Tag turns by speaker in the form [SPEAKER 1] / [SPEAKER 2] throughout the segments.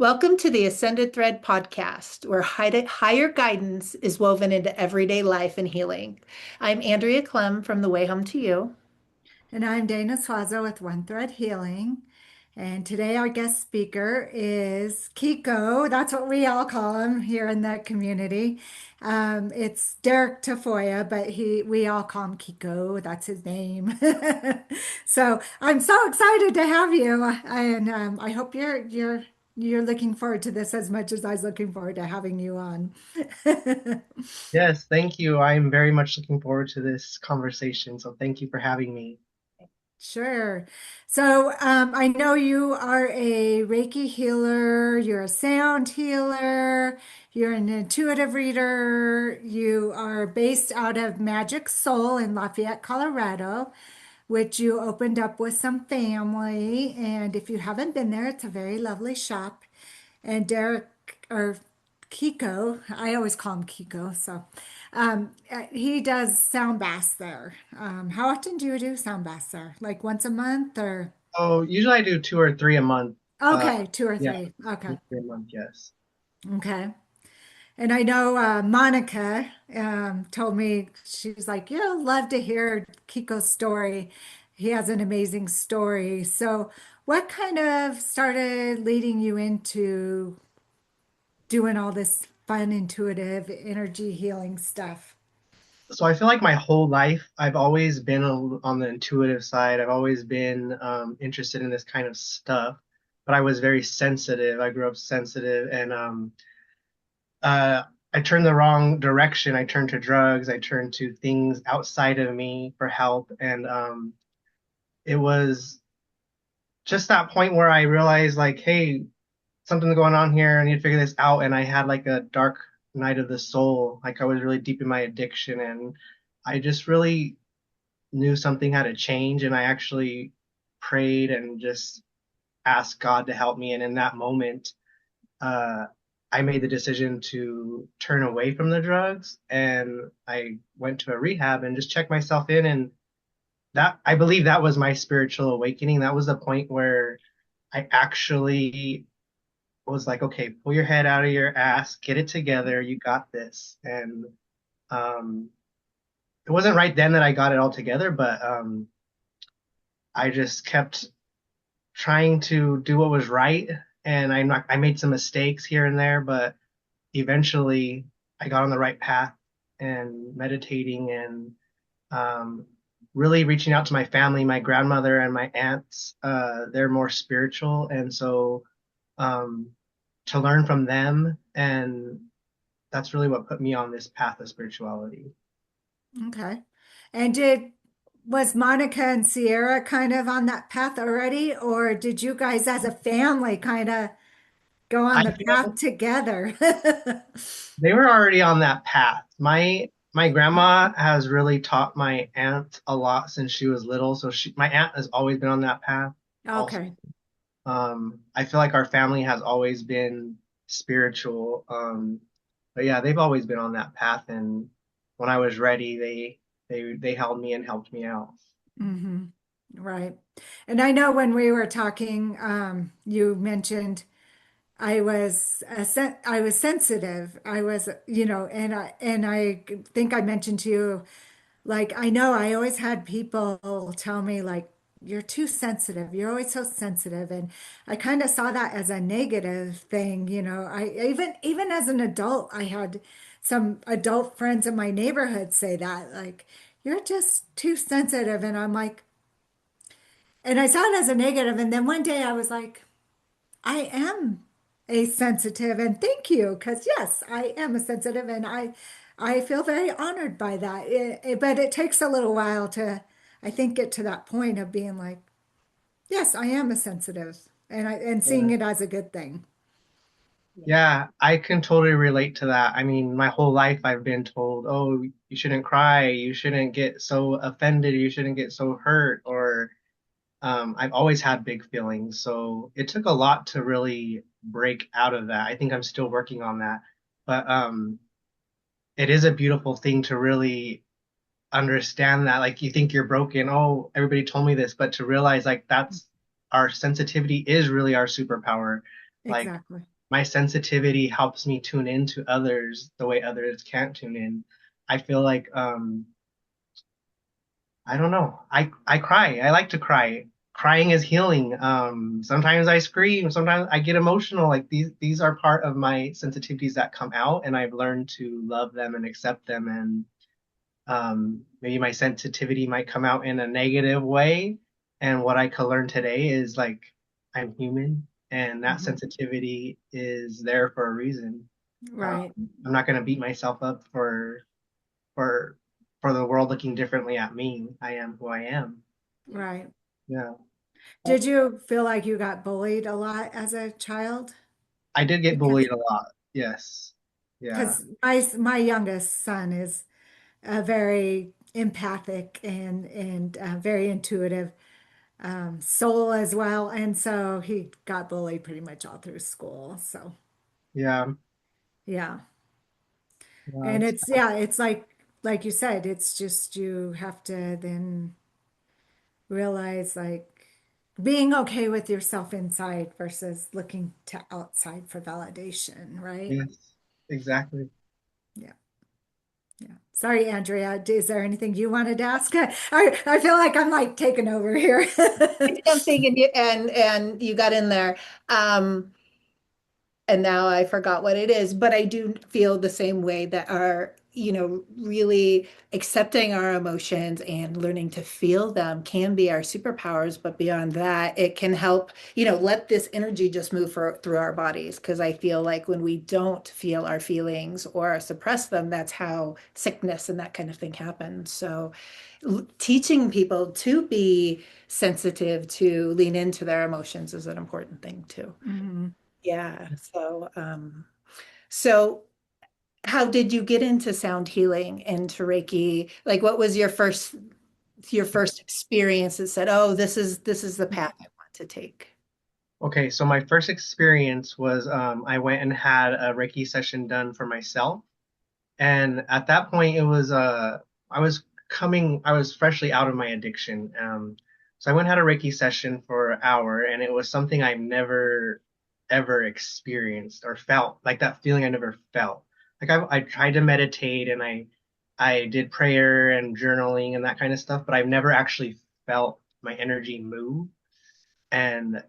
[SPEAKER 1] Welcome to the Ascended Thread podcast, where higher guidance is woven into everyday life and healing. I'm Andrea Clem from The Way Home to You.
[SPEAKER 2] And I'm Dana Swazo with One Thread Healing. And today our guest speaker is Kiko. That's what we all call him here in the community. It's Derrick Tafoya, but we all call him Kiko. That's his name. So I'm so excited to have you, and I hope you're looking forward to this as much as I was looking forward to having you on.
[SPEAKER 3] Yes, thank you. I'm very much looking forward to this conversation. So thank you for having me.
[SPEAKER 2] Sure. So I know you are a Reiki healer, you're a sound healer, you're an intuitive reader, you are based out of Majick Soul in Lafayette, Colorado, which you opened up with some family. And if you haven't been there, it's a very lovely shop. And Derrick, or Kiko, I always call him Kiko. So he does sound baths there. How often do you do sound baths there? Like once a month or?
[SPEAKER 3] Oh, usually I do two or three a month. Uh,
[SPEAKER 2] Okay, two or
[SPEAKER 3] yeah,
[SPEAKER 2] three. Okay.
[SPEAKER 3] 2 or 3 a month, yes.
[SPEAKER 2] Okay. And I know Monica told me, she's like, yeah, I'd love to hear Kiko's story. He has an amazing story. So, what kind of started leading you into doing all this fun, intuitive energy healing stuff?
[SPEAKER 3] So I feel like my whole life I've always been on the intuitive side. I've always been interested in this kind of stuff, but I was very sensitive. I grew up sensitive and uh, I turned the wrong direction. I turned to drugs. I turned to things outside of me for help. And it was just that point where I realized, like, hey, something's going on here. I need to figure this out. And I had like a dark night of the soul. Like I was really deep in my addiction and I just really knew something had to change. And I actually prayed and just asked God to help me. And in that moment, uh, I made the decision to turn away from the drugs and I went to a rehab and just checked myself in. And that, I believe that was my spiritual awakening. That was the point where I actually was like, okay, pull your head out of your ass, get it together, you got this. And um, it wasn't right then that I got it all together, but I just kept trying to do what was right. And I made some mistakes here and there, but eventually I got on the right path and meditating and um, really reaching out to my family, my grandmother and my aunts. They're more spiritual. And so um, to learn from them. And that's really what put me on this path of spirituality.
[SPEAKER 2] Okay. And was Monica and Sierra kind of on that path already, or did you guys as a family kind of go on
[SPEAKER 3] I
[SPEAKER 2] the path
[SPEAKER 3] feel
[SPEAKER 2] together?
[SPEAKER 3] they were already on that path. My grandma has really taught my aunt a lot since she was little. So my aunt has always been on that path. Also,
[SPEAKER 2] Okay.
[SPEAKER 3] I feel like our family has always been spiritual. But yeah, they've always been on that path. And when I was ready, they held me and helped me out.
[SPEAKER 2] Hmm. Right. And I know when we were talking, you mentioned I was sensitive. I was, and I think I mentioned to you, like, I know I always had people tell me, like, you're too sensitive. You're always so sensitive. And I kind of saw that as a negative thing. I even as an adult, I had some adult friends in my neighborhood say that, like, you're just too sensitive. And I'm like, and I saw it as a negative. And then one day I was like, I am a sensitive, and thank you, because yes, I am a sensitive, and I feel very honored by that. But it takes a little while to, I think, get to that point of being like, yes, I am a sensitive, and seeing it as a good thing.
[SPEAKER 3] Yeah, I can totally relate to that. I mean, my whole life I've been told, oh, you shouldn't cry, you shouldn't get so offended, you shouldn't get so hurt, or I've always had big feelings. So it took a lot to really break out of that. I think I'm still working on that. But it is a beautiful thing to really understand that. Like you think you're broken, oh, everybody told me this, but to realize like that's our sensitivity is really our superpower. Like
[SPEAKER 2] Exactly.
[SPEAKER 3] my sensitivity helps me tune in to others the way others can't tune in. I feel like I don't know. I cry. I like to cry. Crying is healing. Sometimes I scream, sometimes I get emotional. Like these are part of my sensitivities that come out, and I've learned to love them and accept them. And maybe my sensitivity might come out in a negative way. And what I could learn today is like I'm human, and that
[SPEAKER 2] Mhm.
[SPEAKER 3] sensitivity is there for a reason.
[SPEAKER 2] Right,
[SPEAKER 3] I'm not going to beat myself up for for the world looking differently at me. I am who I am.
[SPEAKER 2] right.
[SPEAKER 3] Yeah.
[SPEAKER 2] Did you feel like you got bullied a lot as a child?
[SPEAKER 3] I did get
[SPEAKER 2] Because
[SPEAKER 3] bullied a lot. Yes. Yeah.
[SPEAKER 2] my youngest son is very empathic and very intuitive soul as well, and so he got bullied pretty much all through school. So
[SPEAKER 3] Yeah.
[SPEAKER 2] yeah,
[SPEAKER 3] Yeah.
[SPEAKER 2] and it's yeah, it's like you said, it's just you have to then realize like being okay with yourself inside versus looking to outside for validation, right?
[SPEAKER 3] Yes. Exactly.
[SPEAKER 2] Yeah. Yeah. Sorry, Andrea. Is there anything you wanted to ask? I feel like I'm like taking over here.
[SPEAKER 1] Something and you got in there. Um, and now I forgot what it is, but I do feel the same way that our, really accepting our emotions and learning to feel them can be our superpowers. But beyond that, it can help, let this energy just move through our bodies. Because I feel like when we don't feel our feelings or suppress them, that's how sickness and that kind of thing happens. So teaching people to be sensitive, to lean into their emotions is an important thing too.
[SPEAKER 2] Mhm.
[SPEAKER 1] Yeah. So how did you get into sound healing and to Reiki? Like, what was your first experience that said, "Oh, this is the path I want to take"?
[SPEAKER 3] Okay, so my first experience was I went and had a Reiki session done for myself. And at that point, I was freshly out of my addiction. So I went and had a Reiki session for an hour, and it was something I've never ever experienced or felt, like that feeling I never felt. Like I tried to meditate and I did prayer and journaling and that kind of stuff, but I've never actually felt my energy move. And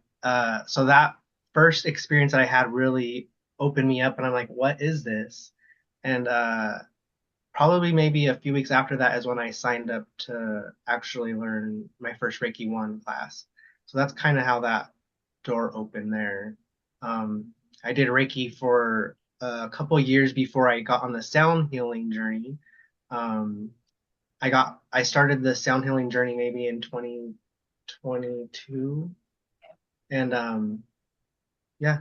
[SPEAKER 3] so that first experience that I had really opened me up, and I'm like, what is this? And probably maybe a few weeks after that is when I signed up to actually learn my first Reiki 1 class. So that's kind of how that door opened there. I did Reiki for a couple years before I got on the sound healing journey. Um, I started the sound healing journey maybe in 2022, and yeah,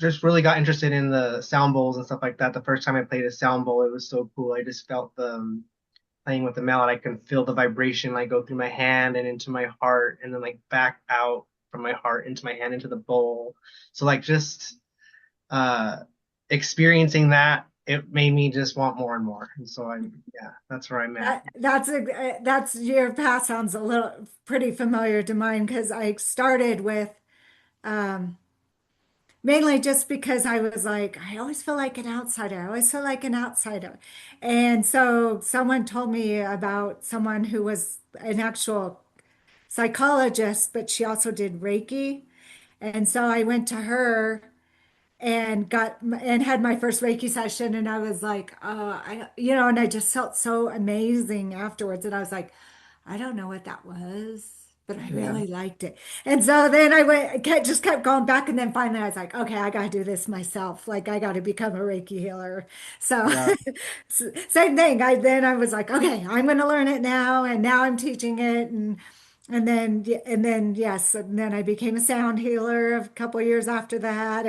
[SPEAKER 3] just really got interested in the sound bowls and stuff like that. The first time I played a sound bowl, it was so cool. I just felt the playing with the mallet. I can feel the vibration like go through my hand and into my heart, and then like back out from my heart into my hand into the bowl. So like just uh, experiencing that, it made me just want more and more. And so yeah, that's where I'm at.
[SPEAKER 2] That's your path sounds a little pretty familiar to mine because I started with um, mainly just because I was like, I always feel like an outsider. I always feel like an outsider. And so someone told me about someone who was an actual psychologist, but she also did Reiki. And so I went to her and had my first Reiki session, and I was like, and I just felt so amazing afterwards. And I was like, I don't know what that was, but I
[SPEAKER 3] Yeah,
[SPEAKER 2] really liked it. And so then just kept going back, and then finally I was like, okay, I got to do this myself. Like I got to become a Reiki healer. So
[SPEAKER 3] yeah,
[SPEAKER 2] same thing. I was like, okay, I'm going to learn it now, and now I'm teaching it, and then yes, and then I became a sound healer a couple of years after that.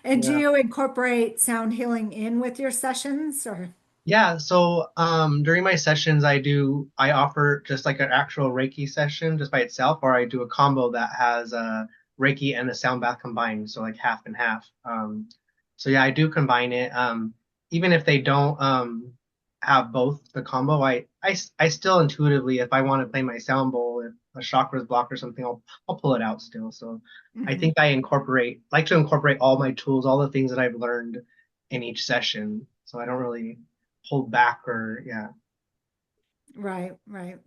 [SPEAKER 2] And do
[SPEAKER 3] yeah.
[SPEAKER 2] you incorporate sound healing in with your sessions or?
[SPEAKER 3] Yeah, so during my sessions I offer just like an actual Reiki session just by itself, or I do a combo that has Reiki and a sound bath combined, so like half and half. So yeah, I do combine it. Even if they don't have both the combo, I still intuitively, if I want to play my sound bowl, a chakras block or something, I'll pull it out still. So I
[SPEAKER 2] Mhm.
[SPEAKER 3] think I like to incorporate all my tools, all the things that I've learned in each session. So I don't really hold back or yeah.
[SPEAKER 2] Right, right.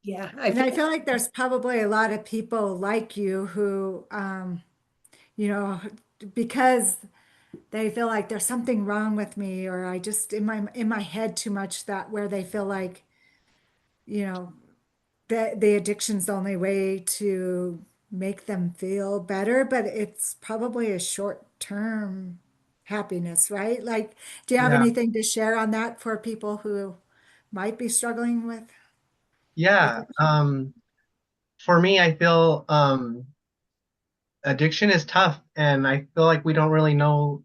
[SPEAKER 1] Yeah, I
[SPEAKER 2] And I
[SPEAKER 1] feel
[SPEAKER 2] feel like there's probably a lot of people like you who, you know, because they feel like there's something wrong with me, or I just in my head too much, that where they feel like, you know, the addiction's the only way to make them feel better, but it's probably a short-term happiness, right? Like, do you have
[SPEAKER 3] Yeah.
[SPEAKER 2] anything to share on that for people who might be struggling with
[SPEAKER 3] Yeah.
[SPEAKER 2] addiction?
[SPEAKER 3] For me, I feel addiction is tough, and I feel like we don't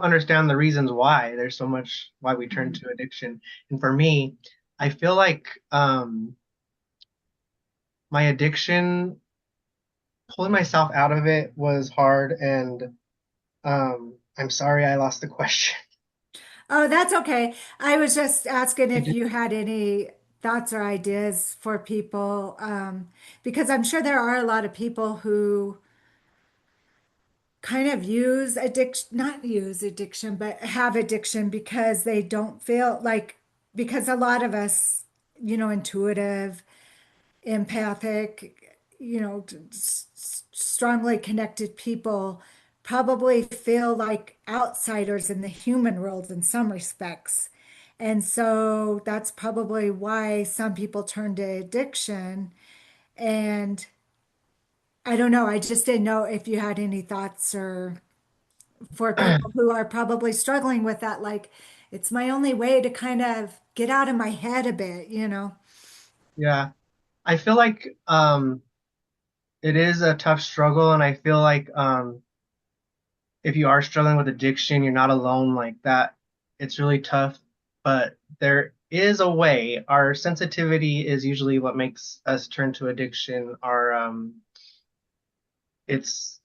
[SPEAKER 3] understand the reasons why there's so much why we turn
[SPEAKER 2] Mhm.
[SPEAKER 3] to addiction. And for me, I feel like my addiction, pulling myself out of it was hard, and I'm sorry I lost the question.
[SPEAKER 2] Oh, that's okay. I was just asking
[SPEAKER 3] It
[SPEAKER 2] if
[SPEAKER 3] just,
[SPEAKER 2] you had any thoughts or ideas for people, because I'm sure there are a lot of people who kind of use addiction, not use addiction, but have addiction because they don't feel like, because a lot of us, intuitive, empathic, strongly connected people probably feel like outsiders in the human world in some respects. And so that's probably why some people turn to addiction. And I don't know, I just didn't know if you had any thoughts or for people who are probably struggling with that, like it's my only way to kind of get out of my head a bit.
[SPEAKER 3] yeah, I feel like it is a tough struggle, and I feel like if you are struggling with addiction, you're not alone like that. It's really tough, but there is a way. Our sensitivity is usually what makes us turn to addiction. It's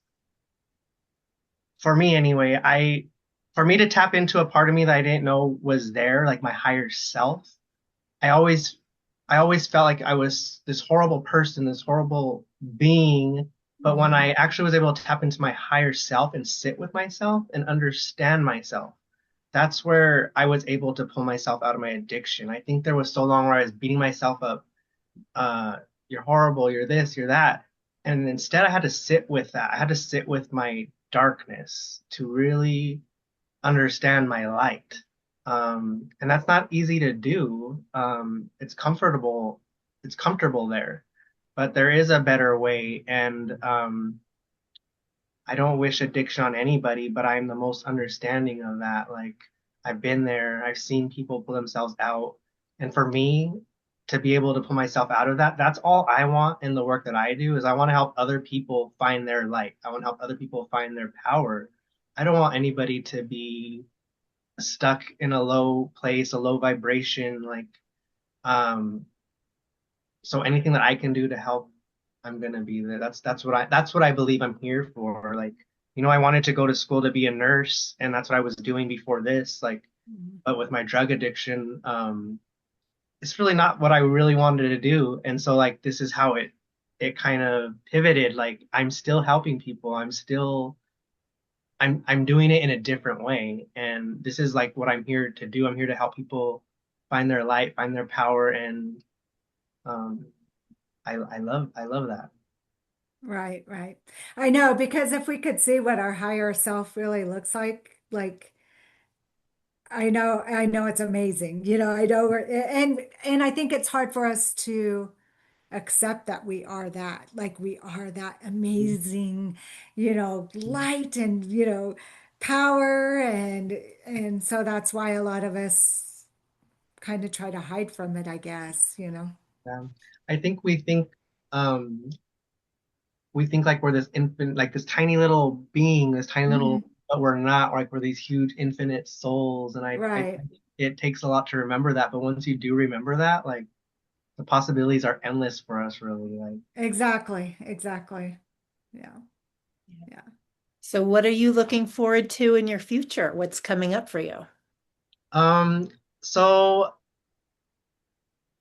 [SPEAKER 3] for me anyway. For me to tap into a part of me that I didn't know was there, like my higher self. I always, I always felt like I was this horrible person, this horrible being. But when
[SPEAKER 2] Mhm.
[SPEAKER 3] I actually was able to tap into my higher self and sit with myself and understand myself, that's where I was able to pull myself out of my addiction. I think there was so long where I was beating myself up. Uh, you're horrible. You're this. You're that. And instead, I had to sit with that. I had to sit with my darkness to really understand my light. And that's not easy to do. It's comfortable. It's comfortable there, but there is a better way. And I don't wish addiction on anybody, but I'm the most understanding of that. Like, I've been there, I've seen people pull themselves out. And for me to be able to pull myself out of that, that's all I want in the work that I do is I want to help other people find their light. I want to help other people find their power. I don't want anybody to be stuck in a low place, a low vibration. Um, so anything that I can do to help, I'm gonna be there. That's what I believe I'm here for. Like, I wanted to go to school to be a nurse, and that's what I was doing before this. Like,
[SPEAKER 2] Mhm.
[SPEAKER 3] but with my drug addiction, it's really not what I really wanted to do. And so like this is how it kind of pivoted. Like I'm still helping people. I'm doing it in a different way. And this is like what I'm here to do. I'm here to help people find their light, find their power, and um, I love that.
[SPEAKER 2] Right, right. I know, because if we could see what our higher self really looks like I know it's amazing. I know and I think it's hard for us to accept that we are that, like we are that amazing, light and, power, and so that's why a lot of us kind of try to hide from it, I guess.
[SPEAKER 3] Yeah. I think um we think like we're this infant, like this tiny little being, this tiny
[SPEAKER 2] Mhm.
[SPEAKER 3] little, but we're not. Like we're these huge infinite souls, and I
[SPEAKER 2] Right.
[SPEAKER 3] think it takes a lot to remember that. But once you do remember that, like the possibilities are endless for us, really. Like,
[SPEAKER 2] Exactly. Exactly. Yeah. Yeah.
[SPEAKER 1] so. What are you looking forward to in your future? What's coming up for you?
[SPEAKER 3] um, so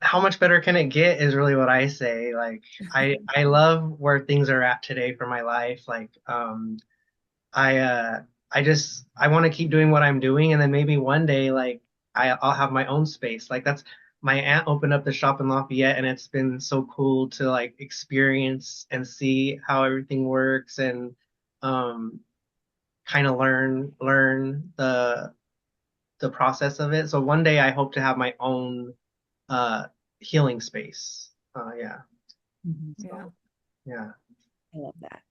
[SPEAKER 3] how much better can it get is really what I say. Like I love where things are at today for my life. Like I I want to keep doing what I'm doing, and then maybe one day like I'll have my own space. Like that's my aunt opened up the shop in Lafayette, and it's been so cool to like experience and see how everything works and um kind of learn the process of it. So one day I hope to have my own uh healing space. Yeah.
[SPEAKER 1] Mhm.
[SPEAKER 2] Yeah,
[SPEAKER 3] So yeah.
[SPEAKER 1] I love that.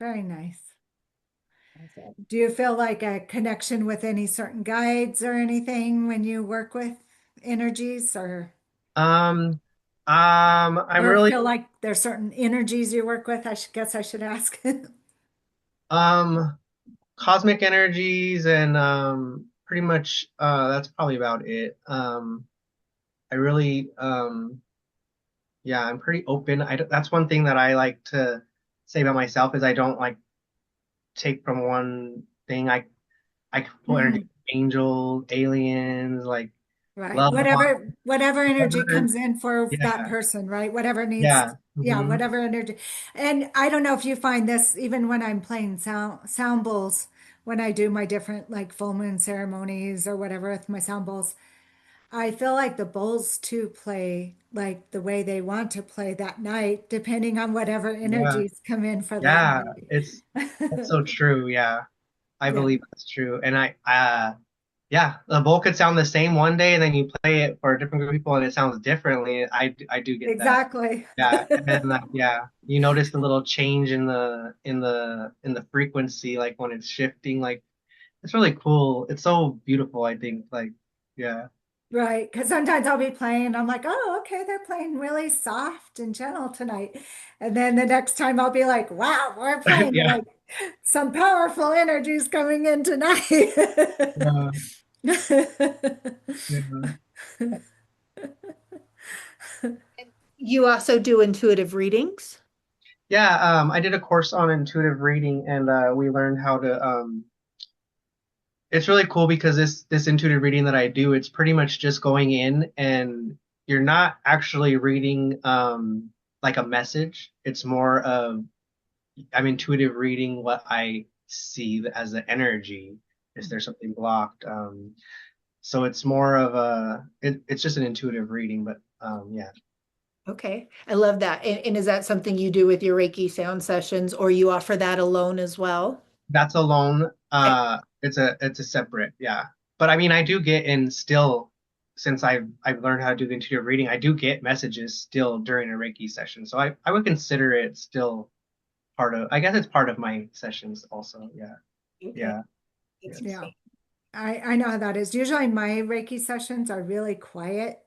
[SPEAKER 2] very nice.
[SPEAKER 1] Awesome.
[SPEAKER 2] Do you feel like a connection with any certain guides or anything when you work with energies
[SPEAKER 3] Um I'm
[SPEAKER 2] or
[SPEAKER 3] really
[SPEAKER 2] feel like there's certain energies you work with? I should guess I should ask.
[SPEAKER 3] um cosmic energies and pretty much that's probably about it. I really yeah, I'm pretty open. That's one thing that I like to say about myself is I don't like take from one thing. I can pull energy
[SPEAKER 2] Mm,
[SPEAKER 3] from angels, aliens, like
[SPEAKER 2] right.
[SPEAKER 3] love,
[SPEAKER 2] Whatever energy
[SPEAKER 3] whatever.
[SPEAKER 2] comes in for that
[SPEAKER 3] Yeah,
[SPEAKER 2] person, right? Whatever needs,
[SPEAKER 3] yeah.
[SPEAKER 2] yeah,
[SPEAKER 3] Hmm.
[SPEAKER 2] whatever energy. And I don't know if you find this even when I'm playing sound bowls, when I do my different like full moon ceremonies or whatever with my sound bowls. I feel like the bowls too play like the way they want to play that night, depending on whatever
[SPEAKER 3] Yeah,
[SPEAKER 2] energies come in for that
[SPEAKER 3] yeah.
[SPEAKER 2] night.
[SPEAKER 3] That's so true. Yeah, I
[SPEAKER 2] Yeah,
[SPEAKER 3] believe that's true. And yeah, the bowl could sound the same one day, and then you play it for a different group of people, and it sounds differently. I do get that.
[SPEAKER 2] exactly.
[SPEAKER 3] Yeah, and then yeah, you notice the little change in the frequency, like when it's shifting. Like it's really cool. It's so beautiful, I think. Like yeah,
[SPEAKER 2] Right. Because sometimes I'll be playing, I'm like, oh, okay, they're playing really soft and gentle tonight. And then the next time I'll be like, wow, we're playing
[SPEAKER 3] yeah,
[SPEAKER 2] like some powerful energies coming in tonight.
[SPEAKER 3] yeah, yeah.
[SPEAKER 1] You also do intuitive readings?
[SPEAKER 3] Yeah, I did a course on intuitive reading, and we learned how to it's really cool because this intuitive reading that I do, it's pretty much just going in and you're not actually reading like a message. It's more of I'm intuitive reading what I see as the energy if there's something blocked. So it's more of it's just an intuitive reading, but yeah.
[SPEAKER 1] Okay, I love that. And is that something you do with your Reiki sound sessions, or you offer that alone as well?
[SPEAKER 3] That's alone.
[SPEAKER 1] Okay.
[SPEAKER 3] It's a separate, yeah. But I mean, I do get in still since I've learned how to do the intuitive reading. I do get messages still during a Reiki session, so I would consider it still part of. I guess it's part of my sessions also. Yeah,
[SPEAKER 1] Okay,
[SPEAKER 3] yeah, yeah.
[SPEAKER 2] Yeah,
[SPEAKER 1] interesting.
[SPEAKER 2] I know how that is. Usually my Reiki sessions are really quiet.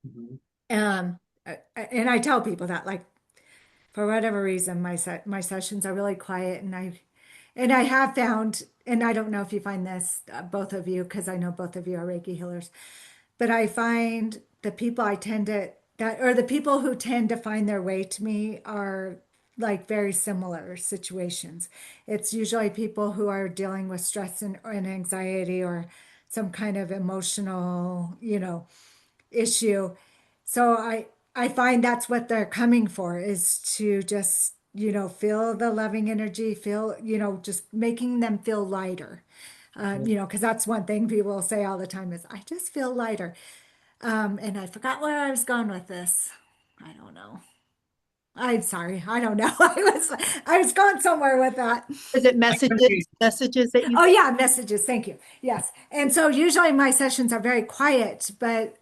[SPEAKER 3] Mhm.
[SPEAKER 2] Um, and I tell people that, like, for whatever reason, my sessions are really quiet, and I have found, and I don't know if you find this, both of you, because I know both of you are Reiki healers, but I find the people I tend to that or the people who tend to find their way to me are like very similar situations. It's usually people who are dealing with stress and anxiety or some kind of emotional, issue. So I find that's what they're coming for is to just, feel the loving energy, feel, just making them feel lighter. Because that's one thing people say all the time is, I just feel lighter. And I forgot where I was going with this. I don't know. I'm sorry. I don't know. I was going somewhere with that.
[SPEAKER 1] Is it
[SPEAKER 3] I could be,
[SPEAKER 1] messages that you
[SPEAKER 2] Oh
[SPEAKER 1] get?
[SPEAKER 2] yeah, messages. Thank you. Yes. And so usually my sessions are very quiet, but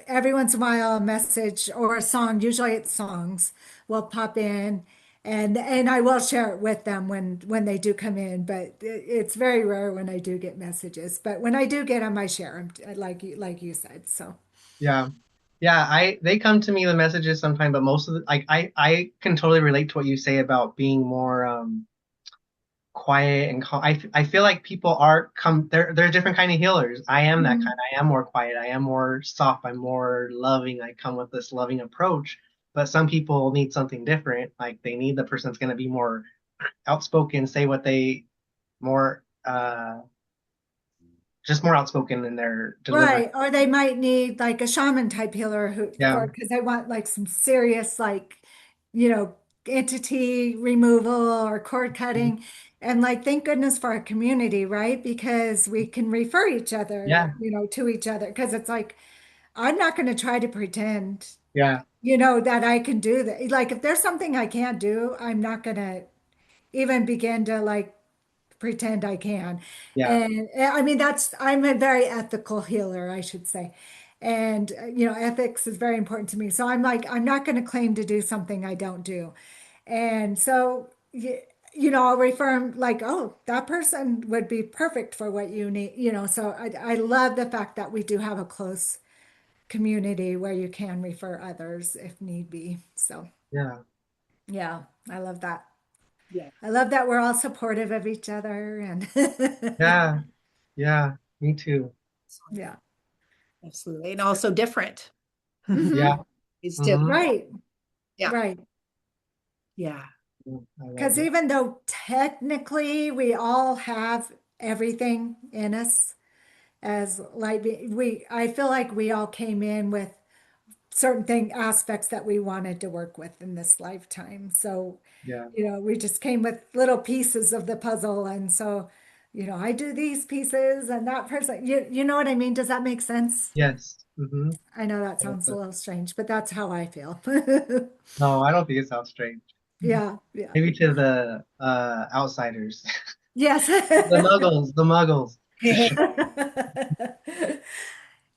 [SPEAKER 2] every once in a while a message or a song, usually it's songs, will pop in and I will share it with them when they do come in, but it's very rare when I do get messages. But when I do get them, I share them like you said. So
[SPEAKER 3] yeah, yeah. I they come to me the messages sometimes, but most of the like I can totally relate to what you say about being more quiet and calm. I feel like people are come they're different kind of healers. I am that kind.
[SPEAKER 2] Mhm.
[SPEAKER 3] I am more quiet. I am more soft. I'm more loving. I come with this loving approach. But some people need something different. Like they need the person that's going to be more outspoken, say what they more just more outspoken in their delivery.
[SPEAKER 2] Right. Or they might need like a shaman type healer who
[SPEAKER 3] Yeah.
[SPEAKER 2] for because they want like some serious like, you know, entity removal or cord
[SPEAKER 3] Mhm.
[SPEAKER 2] cutting. And like thank goodness for our community, right? Because we can refer each other,
[SPEAKER 3] Yeah.
[SPEAKER 2] to each other. Because it's like I'm not going to try to pretend,
[SPEAKER 3] Yeah.
[SPEAKER 2] that I can do that. Like if there's something I can't do, I'm not going to even begin to like pretend I can.
[SPEAKER 3] Yeah.
[SPEAKER 2] And I mean, I'm a very ethical healer, I should say. And, ethics is very important to me. So I'm like, I'm not going to claim to do something I don't do. And so, I'll refer 'em like, oh, that person would be perfect for what you need, So I love the fact that we do have a close community where you can refer others if need be. So,
[SPEAKER 3] Yeah.
[SPEAKER 2] yeah, I love that.
[SPEAKER 1] Yeah.
[SPEAKER 2] I love that we're all supportive of each other and
[SPEAKER 3] Yeah. Yeah. Me too.
[SPEAKER 2] yeah.
[SPEAKER 1] Absolutely. And also different.
[SPEAKER 3] Yeah.
[SPEAKER 2] Hmm.
[SPEAKER 1] It's
[SPEAKER 3] Hmm.
[SPEAKER 1] different.
[SPEAKER 2] Right,
[SPEAKER 1] Yeah.
[SPEAKER 2] right.
[SPEAKER 1] Yeah.
[SPEAKER 3] I love
[SPEAKER 2] Because
[SPEAKER 3] it.
[SPEAKER 2] even though technically we all have everything in us, as like I feel like we all came in with certain aspects that we wanted to work with in this lifetime. So,
[SPEAKER 3] Yeah.
[SPEAKER 2] we just came with little pieces of the puzzle. And so, I do these pieces and that person, you know what I mean? Does that make sense?
[SPEAKER 3] Yes. Hmm.
[SPEAKER 2] I know that sounds a little strange, but that's how I feel.
[SPEAKER 3] No, I don't think it sounds strange.
[SPEAKER 2] Yeah, yeah.
[SPEAKER 3] Maybe to the outsiders.
[SPEAKER 2] Yes.
[SPEAKER 3] The muggles, the muggles.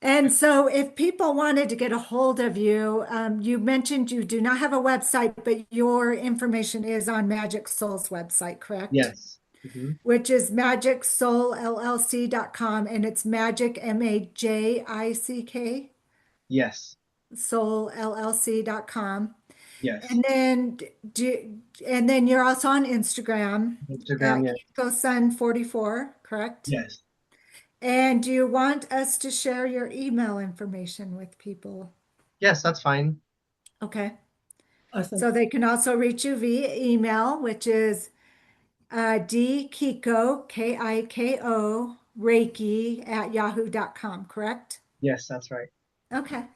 [SPEAKER 2] And so, if people wanted to get a hold of you, you mentioned you do not have a website, but your information is on Magic Soul's website, correct?
[SPEAKER 3] Yes. Hmm.
[SPEAKER 2] Which is magicsoullc.com, and it's magic, Majick, soulllc.com.
[SPEAKER 3] Yes.
[SPEAKER 2] And then and then you're also on Instagram
[SPEAKER 3] Instagram,
[SPEAKER 2] at
[SPEAKER 3] yes.
[SPEAKER 2] Kiko Sun 44, correct?
[SPEAKER 3] Yes.
[SPEAKER 2] And do you want us to share your email information with people?
[SPEAKER 3] Yes, that's fine.
[SPEAKER 2] Okay.
[SPEAKER 1] Awesome.
[SPEAKER 2] So they can also reach you via email, which is dkiko, Kiko, Reiki at yahoo.com, correct?
[SPEAKER 3] Yes, that's right.
[SPEAKER 2] Okay. All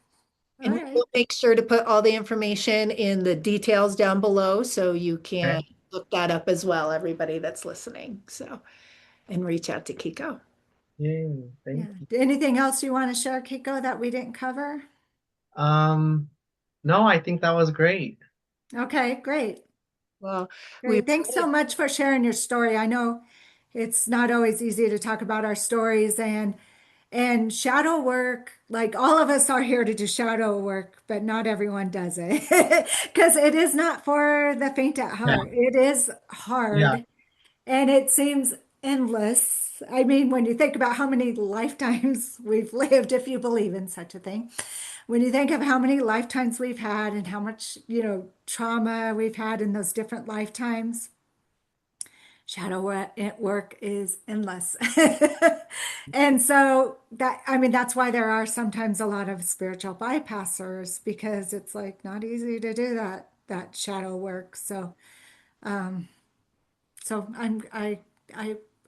[SPEAKER 1] And we
[SPEAKER 2] right.
[SPEAKER 1] will make sure to put all the information in the details down below so you
[SPEAKER 3] Okay.
[SPEAKER 1] can look that up as well, everybody that's listening. So, and reach out to Kiko.
[SPEAKER 3] Yay.
[SPEAKER 2] Yeah.
[SPEAKER 3] Thank you.
[SPEAKER 2] Anything else you want to share, Kiko, that we didn't cover?
[SPEAKER 3] Um, no, I think that was great.
[SPEAKER 2] Okay, great.
[SPEAKER 1] Well, we
[SPEAKER 2] Great. Thanks so much for sharing your story. I know it's not always easy to talk about our stories and shadow work, like all of us are here to do shadow work, but not everyone does it because it is not for the faint at
[SPEAKER 3] Yeah.
[SPEAKER 2] heart. It is
[SPEAKER 3] Yeah.
[SPEAKER 2] hard and it seems endless. I mean, when you think about how many lifetimes we've lived, if you believe in such a thing, when you think of how many lifetimes we've had and how much, trauma we've had in those different lifetimes, shadow work is endless. And so I mean, that's why there are sometimes a lot of spiritual bypassers because it's like not easy to do that shadow work. So I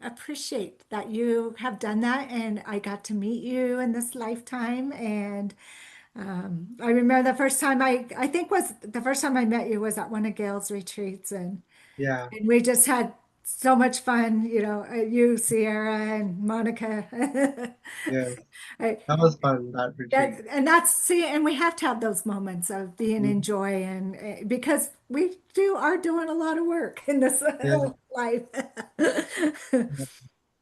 [SPEAKER 2] appreciate that you have done that and I got to meet you in this lifetime. And I remember the first time I think was the first time I met you was at one of Gail's retreats
[SPEAKER 3] Yeah.
[SPEAKER 2] and we just had so much fun, you, Sierra, and Monica.
[SPEAKER 3] Yes.
[SPEAKER 2] I,
[SPEAKER 3] That was fun, that retreat.
[SPEAKER 2] and see, and we have to have those moments of being in
[SPEAKER 3] Mhm.
[SPEAKER 2] joy, and because we are doing a lot of work in this
[SPEAKER 3] Yeah.
[SPEAKER 2] life.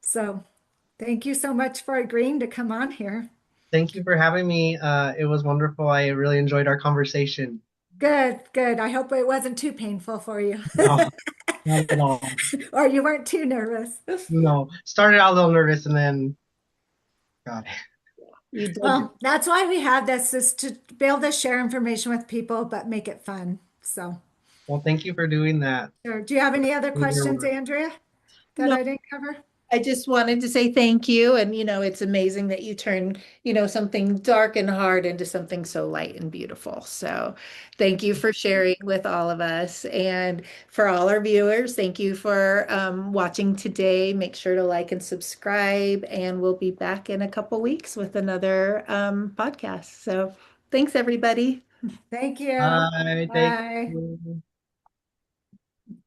[SPEAKER 2] So, thank you so much for agreeing to come on here.
[SPEAKER 3] Thank you for having me. It was wonderful. I really enjoyed our conversation.
[SPEAKER 2] Good, good. I hope it wasn't too painful for you,
[SPEAKER 3] No, not at all.
[SPEAKER 2] or you weren't too nervous.
[SPEAKER 3] No. Started out a little nervous and then got it.
[SPEAKER 1] you did.
[SPEAKER 2] Well, that's why we have this is to be able to share information with people, but make it fun. So,
[SPEAKER 3] Well, thank you for doing that.
[SPEAKER 2] do you have any other
[SPEAKER 3] Doing your
[SPEAKER 2] questions,
[SPEAKER 3] work.
[SPEAKER 2] Andrea, that
[SPEAKER 1] No,
[SPEAKER 2] I didn't cover?
[SPEAKER 1] I just wanted to say thank you. And, it's amazing that you turn, something dark and hard into something so light and beautiful. So thank you for sharing with all of us. And for all our viewers, thank you for watching today. Make sure to like and subscribe. And we'll be back in a couple weeks with another podcast. So thanks, everybody.
[SPEAKER 2] Thank you.
[SPEAKER 3] Bye. Thank
[SPEAKER 2] Bye.
[SPEAKER 3] you.